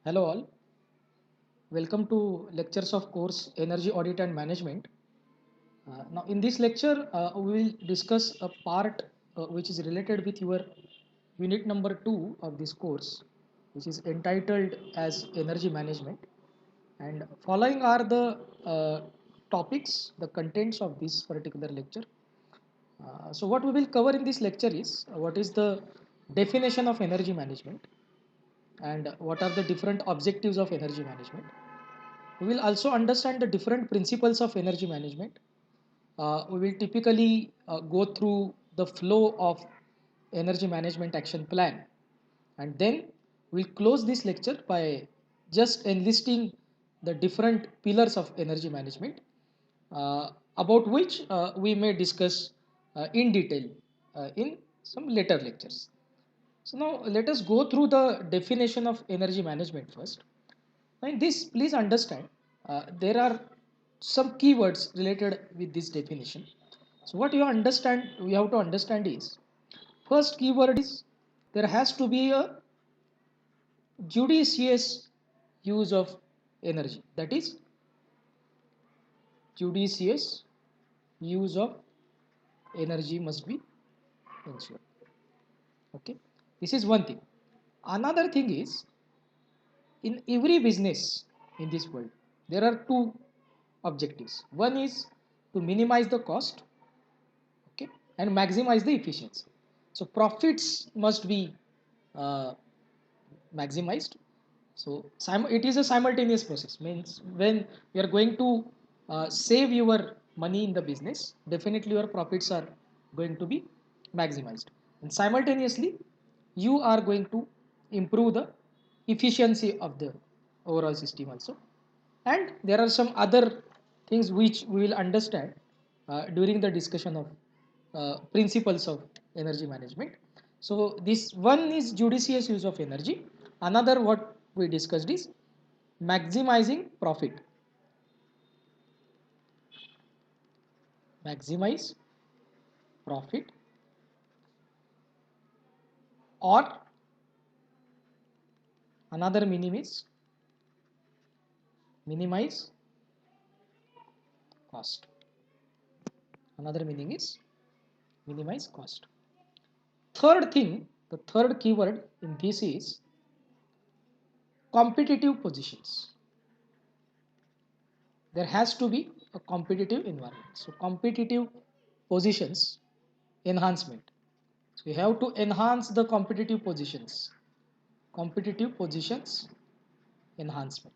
Hello all, welcome to lectures of course Energy Audit and Management. Now in this lecture we will discuss a part which is related with your unit number 2 of this course, which is entitled as Energy Management, and following are the topics, the contents of this particular lecture. So what we will cover in this lecture is what is the definition of energy management and what are the different objectives of energy management. We will also understand the different principles of energy management. We will typically go through the flow of energy management action plan, and then we'll close this lecture by just enlisting the different pillars of energy management, about which we may discuss in detail in some later lectures. So now let us go through the definition of energy management first. Now in this, please understand there are some keywords related with this definition. So what we have to understand is, first keyword is there has to be a judicious use of energy. That is, judicious use of energy must be ensured. Okay, this is one thing. Another thing is, in every business in this world, there are two objectives. One is to minimize the cost, okay, and maximize the efficiency. So profits must be uh, maximized. So it is a simultaneous process. Means when you are going to save your money in the business, definitely your profits are going to be maximized, and simultaneously you are going to improve the efficiency of the overall system also. And there are some other things which we will understand during the discussion of principles of energy management. So this one is judicious use of energy. Another what we discussed is maximizing profit. Maximize profit, or another meaning is minimize cost. Another meaning is minimize cost. Third thing, the third keyword in this is competitive positions. There has to be a competitive environment. So competitive positions enhancement. So we have to enhance the competitive positions. Competitive positions enhancement.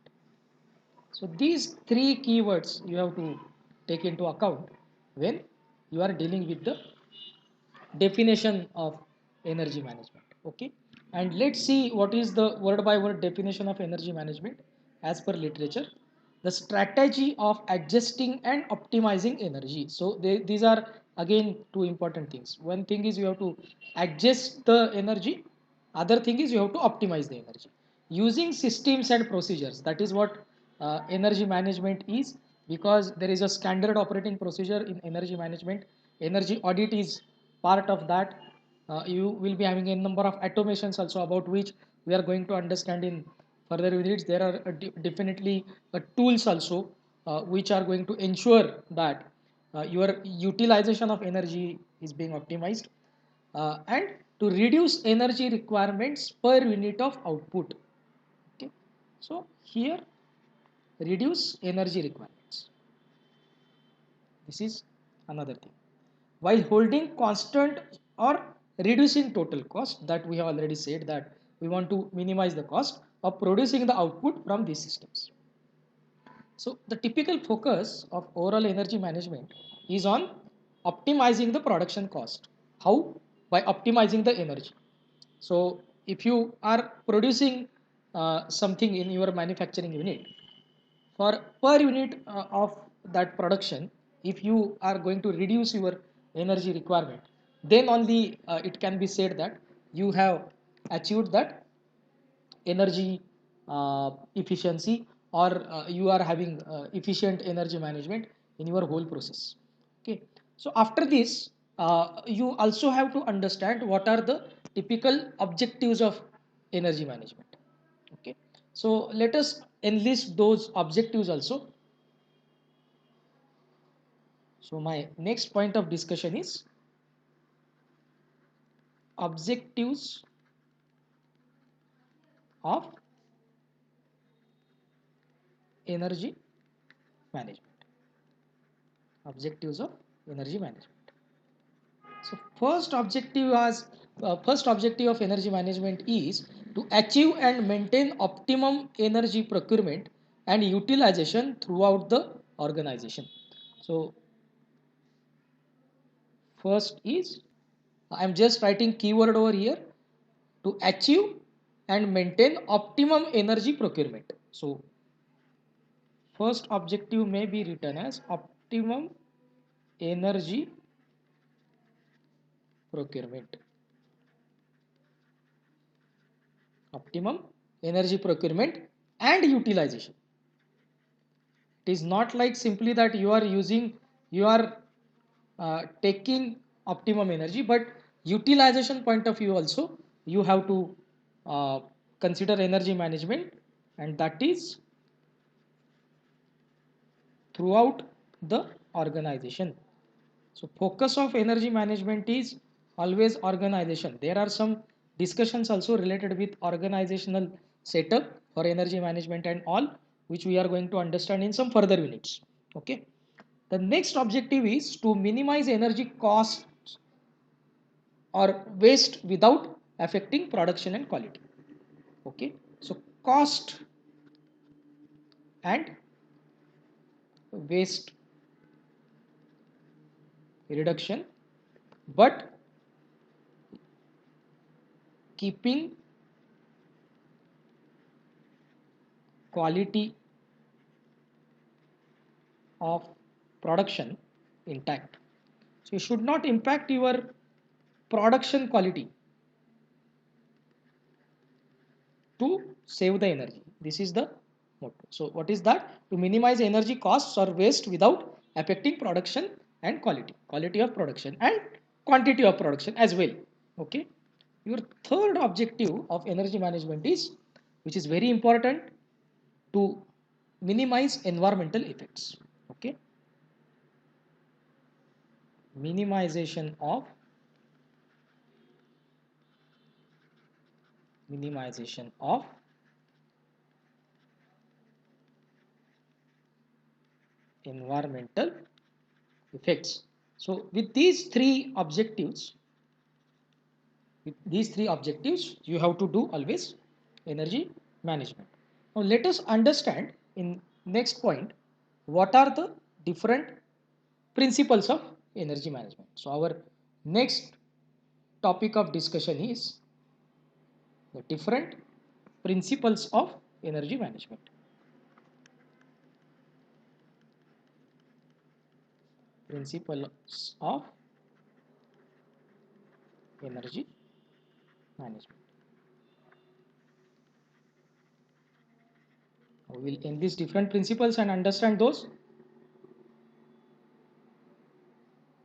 So these three keywords you have to take into account when you are dealing with the definition of energy management. Okay, and let's see what is the word by word definition of energy management as per literature. The strategy of adjusting and optimizing energy. So these are again two important things. One thing is you have to adjust the energy, other thing is you have to optimize the energy using systems and procedures. That is what energy management is, because there is a standard operating procedure in energy management. Energy audit is part of that. You will be having a number of automations also, about which we are going to understand in further units. There are definitely tools also which are going to ensure that your utilization of energy is being optimized, and to reduce energy requirements per unit of output. Okay, so here reduce energy requirements. This is another thing. While holding constant or reducing total cost, that we have already said that we want to minimize the cost of producing the output from these systems. So the typical focus of overall energy management is on optimizing the production cost. How? By optimizing the energy. So if you are producing something in your manufacturing unit, for per unit of that production, if you are going to reduce your energy requirement, then only it can be said that you have achieved that energy efficiency, or you are having efficient energy management in your whole process. Okay, so after this you also have to understand what are the typical objectives of energy management. Okay, So let us enlist those objectives also. So my next point of discussion is objectives of energy management. Objectives of energy management. So first objective of energy management is to achieve and maintain optimum energy procurement and utilization throughout the organization. So first is, I'm just writing keyword over here, to achieve and maintain optimum energy procurement. So first objective may be written as optimum energy procurement. Optimum energy procurement and utilization. It is not like simply that you are taking optimum energy, but utilization point of view also you have to uh, consider energy management, and that is throughout the organization. So focus of energy management is always organization. There are some discussions also related with organizational setup for energy management and all, which we are going to understand in some further units. Okay. The next objective is to minimize energy costs or waste without affecting production and quality. Okay. So cost and waste reduction, but keeping quality of production intact. So you should not impact your production quality to save the energy. This is the motto. So what is that? To minimize energy costs or waste without affecting production and quality of production and quantity of production as well. Okay. Your third objective of energy management is, which is very important, to minimize environmental effects. Okay. Minimization of environmental effects. So with these three objectives, you have to do always energy management. Now let us understand in next point what are the different principles of energy management. So our next topic of discussion is the different principles of energy management. Principles of energy management. We will enlist different principles and understand those.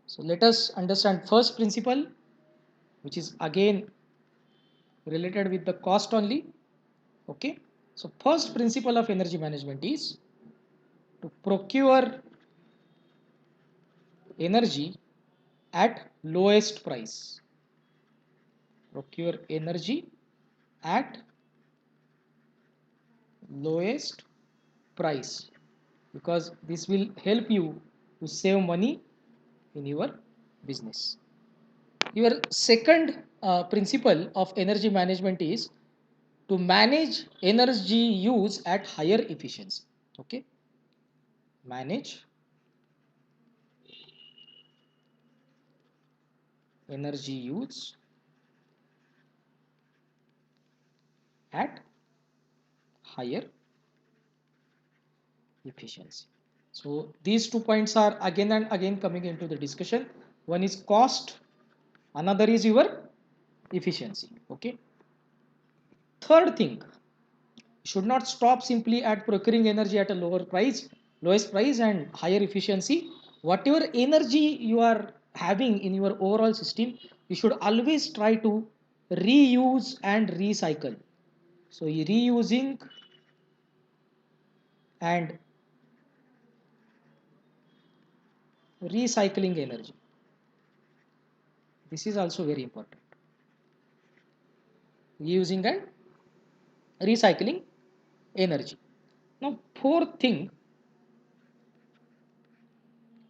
So let us understand first principle, which is again related with the cost only. Okay. So first principle of energy management is to procure energy at lowest price. Procure energy at lowest price, because this will help you to save money in your business. Your second principle of energy management is to manage energy use at higher efficiency. Okay. Manage energy use at higher efficiency. So these 2 points are again and again coming into the discussion. One is cost, another is your efficiency. Okay. Third thing, should not stop simply at procuring energy at a lowest price and higher efficiency. Whatever energy you are having in your overall system, you should always try to reuse and recycle. So reusing and recycling energy. This is also very important. Using and recycling energy. Now, fourth thing,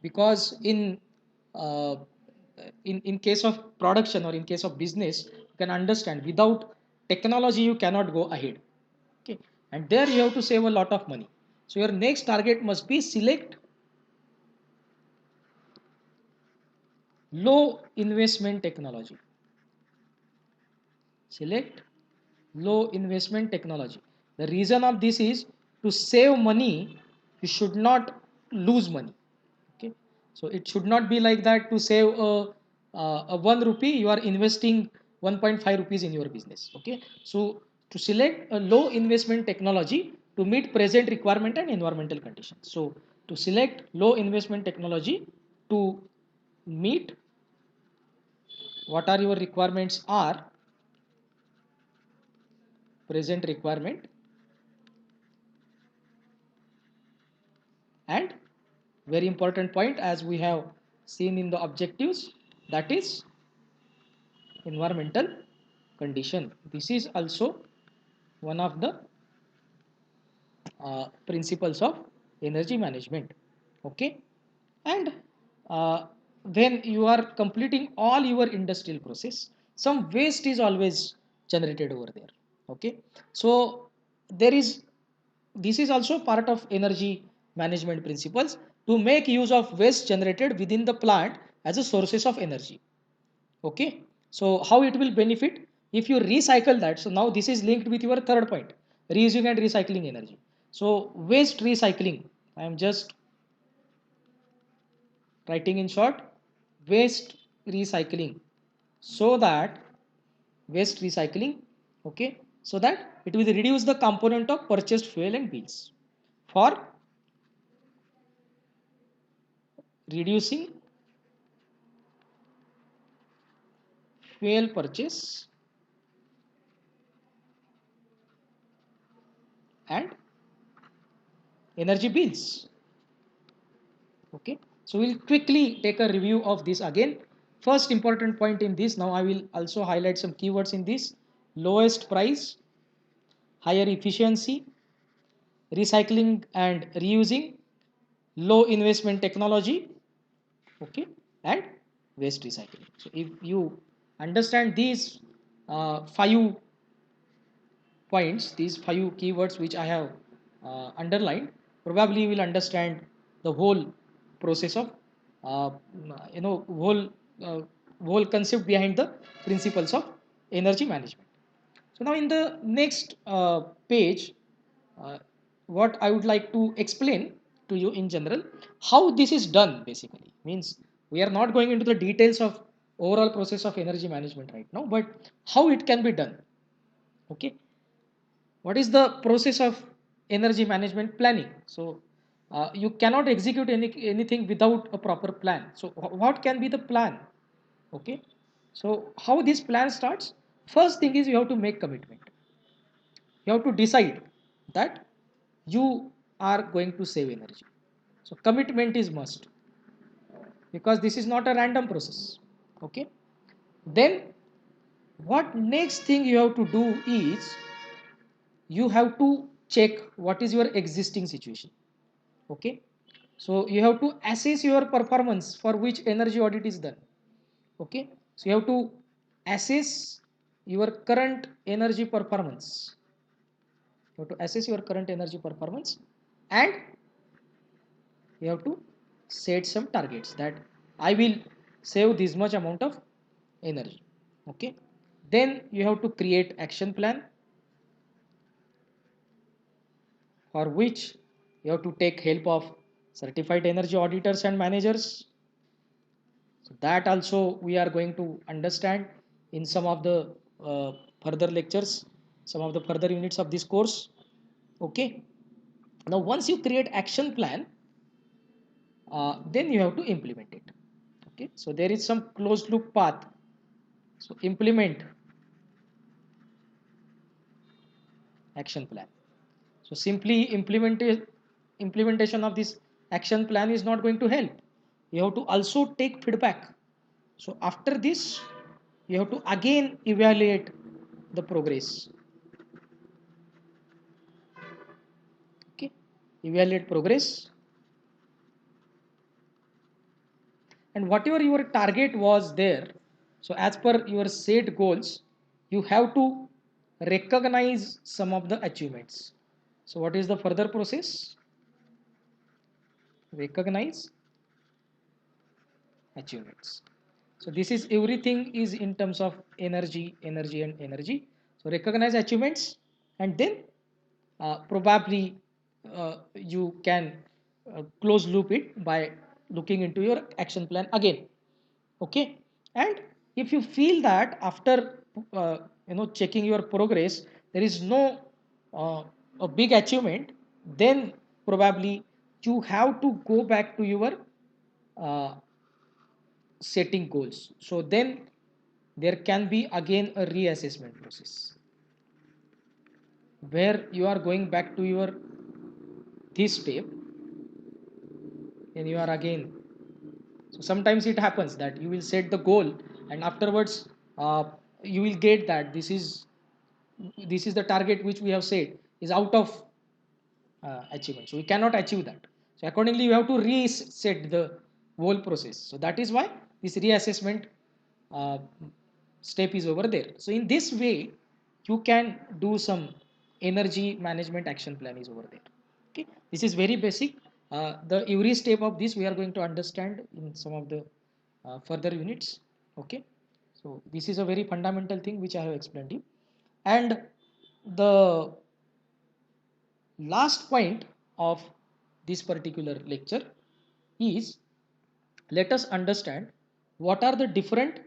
because uh, in case of production or in case of business, you can understand without technology you cannot go ahead. Okay, and there you have to save a lot of money. So your next target must be select low investment technology. Select low investment technology. The reason of this is to save money, you should not lose money. Okay, so it should not be like that to save a 1 rupee, you are investing 1.5 rupees in your business. Okay, so to select a low investment technology to meet present requirement and environmental conditions. So to select low investment technology to meet what are your requirements are present requirement and very important point as we have seen in the objectives, that is environmental condition. This is also one of the principles of energy management. Okay, and uh, when you are completing all your industrial process, some waste is always generated over there. Okay, so there is, this is also part of energy management principles, to make use of waste generated within the plant as a sources of energy. Okay, so how it will benefit if you recycle that? So now this is linked with your third point, reusing and recycling energy. So waste recycling, I am just writing in short, waste recycling, so that waste recycling, okay, so that it will reduce the component of purchased fuel and bills. For reducing fuel purchase and energy bills. Okay, so we'll quickly take a review of this again. First important point in this, now I will also highlight some keywords in this: lowest price, higher efficiency, recycling and reusing, low investment technology, okay, and waste recycling. So if you understand these 5 points, these 5 keywords which I have underlined, probably you will understand the whole process of uh, whole uh, whole concept behind the principles of energy management. So now in the next page, uh, what I would like to explain to you in general, how this is done basically. Means we are not going into the details of overall process of energy management right now, but how it can be done. Okay, what is the process of energy management planning? So you cannot execute anything without a proper plan. So what can be the plan? Okay, so how this plan starts? First thing is you have to make commitment. You have to decide that you are going to save energy. So commitment is must, because this is not a random process. Okay, then what next thing you have to do is you have to check what is your existing situation. Okay, so you have to assess your performance, for which energy audit is done. Okay, so you have to assess your current energy performance. You have to assess your current energy performance, and you have to set some targets that I will save this much amount of energy. Okay, then you have to create action plan, for which you have to take help of certified energy auditors and managers. So that also we are going to understand in some of the further lectures, some of the further units of this course. Okay, now once you create action plan, then you have to implement it. Okay, so there is some closed loop path. So implement action plan. So simply implement it, implementation of this action plan is not going to help. You have to also take feedback. So after this, you have to again evaluate the progress. Okay, evaluate progress, and whatever your target was there. So as per your set goals, you have to recognize some of the achievements. So what is the further process? Recognize achievements. So this is everything is in terms of energy, energy and energy. So recognize achievements, and then probably you can close loop it by looking into your action plan again. Okay, and if you feel that after checking your progress there is no uh, a big achievement, then probably you have to go back to your uh, setting goals. So then there can be again a reassessment process where you are going back to your this step, and you are again. So sometimes it happens that you will set the goal, and afterwards you will get that this is the target which we have set is out of achievement. So we cannot achieve that. So accordingly, you have to reset the whole process. So that is why this reassessment uh, step is over there. So in this way, you can do some energy management action plan is over there. Okay, this is very basic. The every step of this we are going to understand in some of the further units. Okay, so this is a very fundamental thing which I have explained you. And the last point of this particular lecture is, let us understand what are the different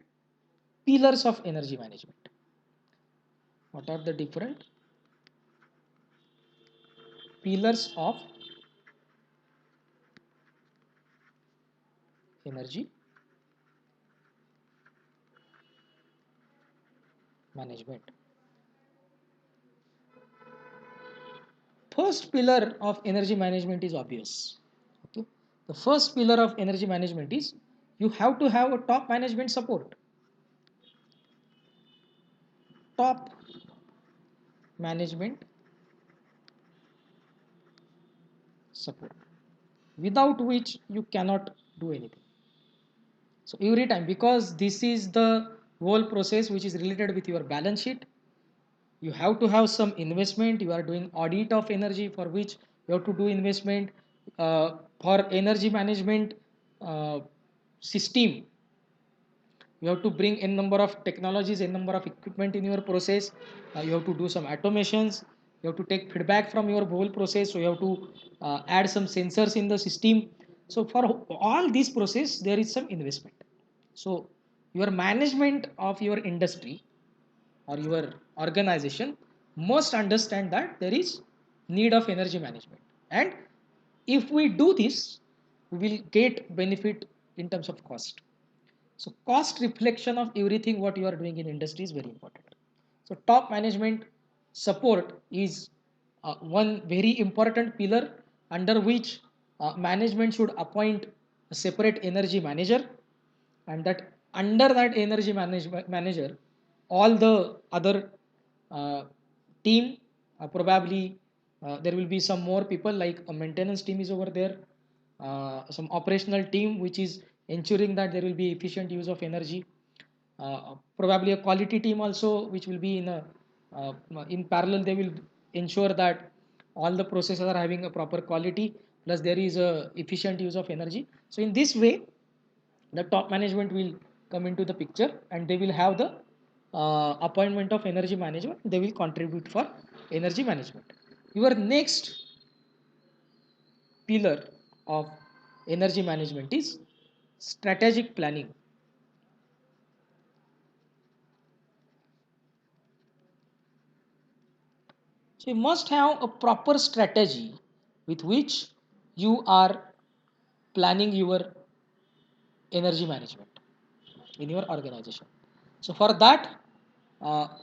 pillars of energy management. What are the different pillars of energy management? First pillar of energy management is obvious. Okay? The first pillar of energy management is you have to have a top management support. Top management support, without which you cannot do anything. So every time, because this is the whole process which is related with your balance sheet, you have to have some investment. You are doing audit of energy, for which you have to do investment for energy management system. You have to in n number of technologies, n number of equipment in your process. You have to do some automations. You have to take feedback from your whole process. So you have to add some sensors in the system. So for all this process there is some investment. So your management of your industry or your organization must understand that there is need of energy management, and if we do this we will get benefit in terms of cost. So cost reflection of everything what you are doing in industry is very important. So top management support is one very important pillar, under which management should appoint a separate energy manager, and that under that energy manager all the other uh, team, probably there will be some more people like a maintenance team is over there, some operational team which is ensuring that there will be efficient use of energy, probably a quality team also which will be uh, in parallel. They will ensure that all the processes are having a proper quality, plus there is a efficient use of energy. So in this way the top management will come into the picture, and they will have the appointment of energy management. They will contribute for energy management. Your next pillar of energy management is strategic planning. So you must have a proper strategy with which you are planning your energy management in your organization. So for that,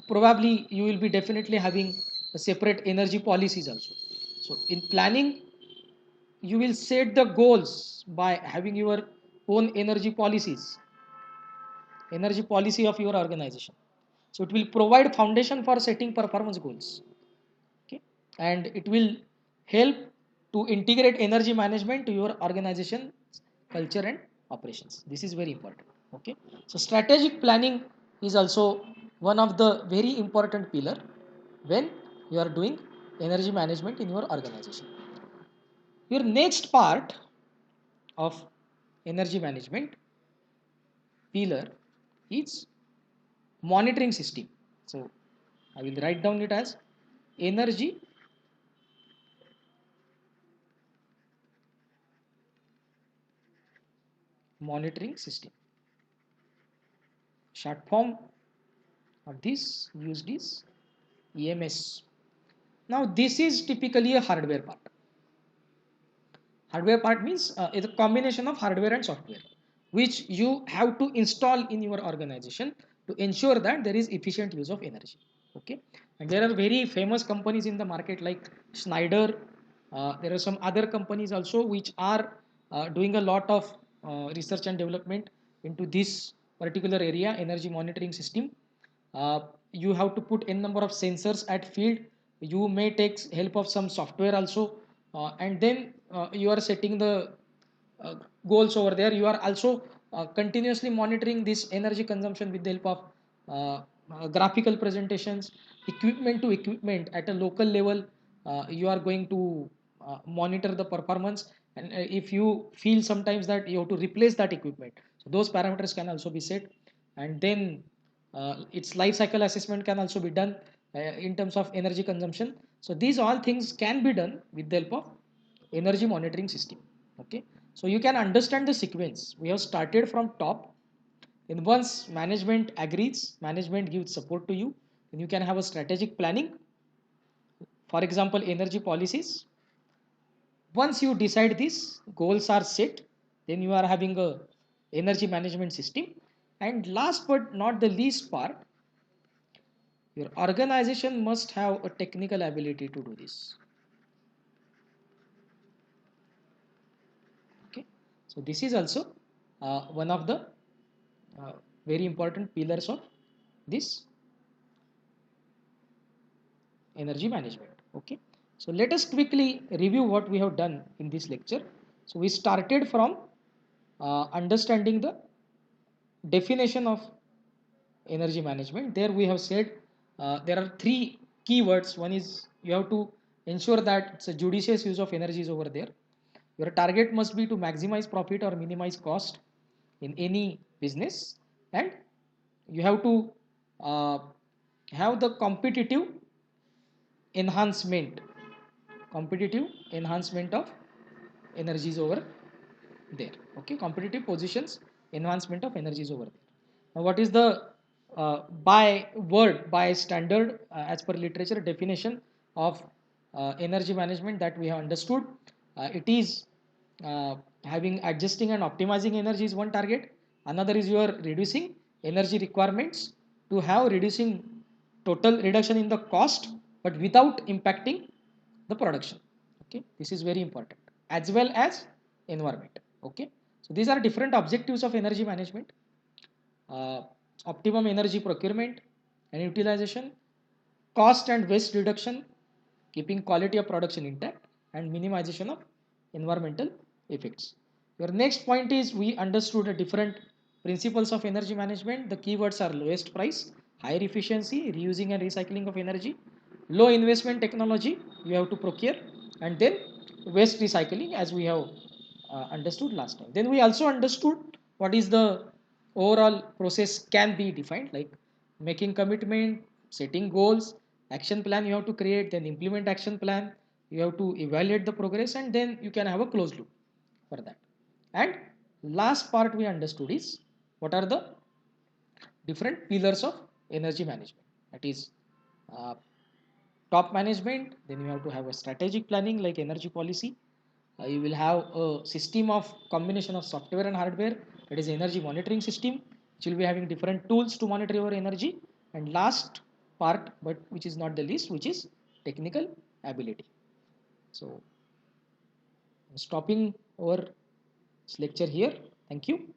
probably you will be definitely having a separate energy policies also. So in planning you will set the goals by having your own energy policy of your organization. So it will provide foundation for setting performance goals. Okay, and it will help to integrate energy management to your organization culture and operations. This is very important. Okay, so strategic planning is also one of the very important pillar when you are doing energy management in your organization. Your next part of energy management pillar is monitoring system. So I will write down it as energy monitoring system. Short form of this used is EMS. Now this is typically a hardware part. Hardware part means it's a combination of hardware and software, which you have to install in your organization to ensure that there is efficient use of energy. Okay, and there are very famous companies in the market like Schneider. There are some other companies also which are doing a lot of research and development into this particular area, energy monitoring system. uh, you have to put n number of sensors at field. You may take help of some software also, and then you are setting the uh, goals over there. You are also continuously monitoring this energy consumption with the help of graphical presentations, equipment to equipment at a local level. You are going to monitor the performance, and if you feel sometimes that you have to replace that equipment, so those parameters can also be set. And then its life cycle assessment can also be done in terms of energy consumption. So these all things can be done with the help of energy monitoring system. Okay, so you can understand the sequence. We have started from top. Then once management agrees, management gives support to you, then you can have a strategic planning. For example, energy policies. Once you decide this, goals are set, then you are having a energy management system. And last but not the least part, your organization must have a technical ability to do this. Okay, so this is also one of the uh, very important pillars of this energy management. Okay, so let us quickly review what we have done in this lecture. So we started from understanding the definition of energy management. There we have said there are three keywords. One is you have to ensure that it's a judicious use of energy is over there. Your target must be to maximize profit or minimize cost in any business, and you have to uh, have the enhancement competitive enhancement of energies over there. Okay, competitive positions enhancement of energies over there. Now what is the by standard as per literature definition of energy management that we have understood? It is having adjusting and optimizing energy is one target. Another is you are reducing energy requirements to have reducing total reduction in the cost, but without impacting the production. Okay, this is very important, as well as environment. Okay, so these are different objectives of energy management: uh, optimum energy procurement and utilization, cost and waste reduction, keeping quality of production intact, and minimization of environmental effects. Your next point is we understood the different principles of energy management. The keywords are lowest price, higher efficiency, reusing and recycling of energy, low investment technology you have to procure, and then waste recycling as we have understood last time. Then we also understood what is the overall process can be defined, like making commitment, setting goals, action plan you have to create, then implement action plan, you have to evaluate the progress, and then you can have a closed loop for that. And last part we understood is what are the different pillars of energy management. That is uh, top management. Then you have to have a strategic planning like energy policy. You will have a system of combination of software and hardware, that is energy monitoring system, which will be having different tools to monitor your energy. And last part, but which is not the least, which is technical ability. So stopping our lecture here. Thank you.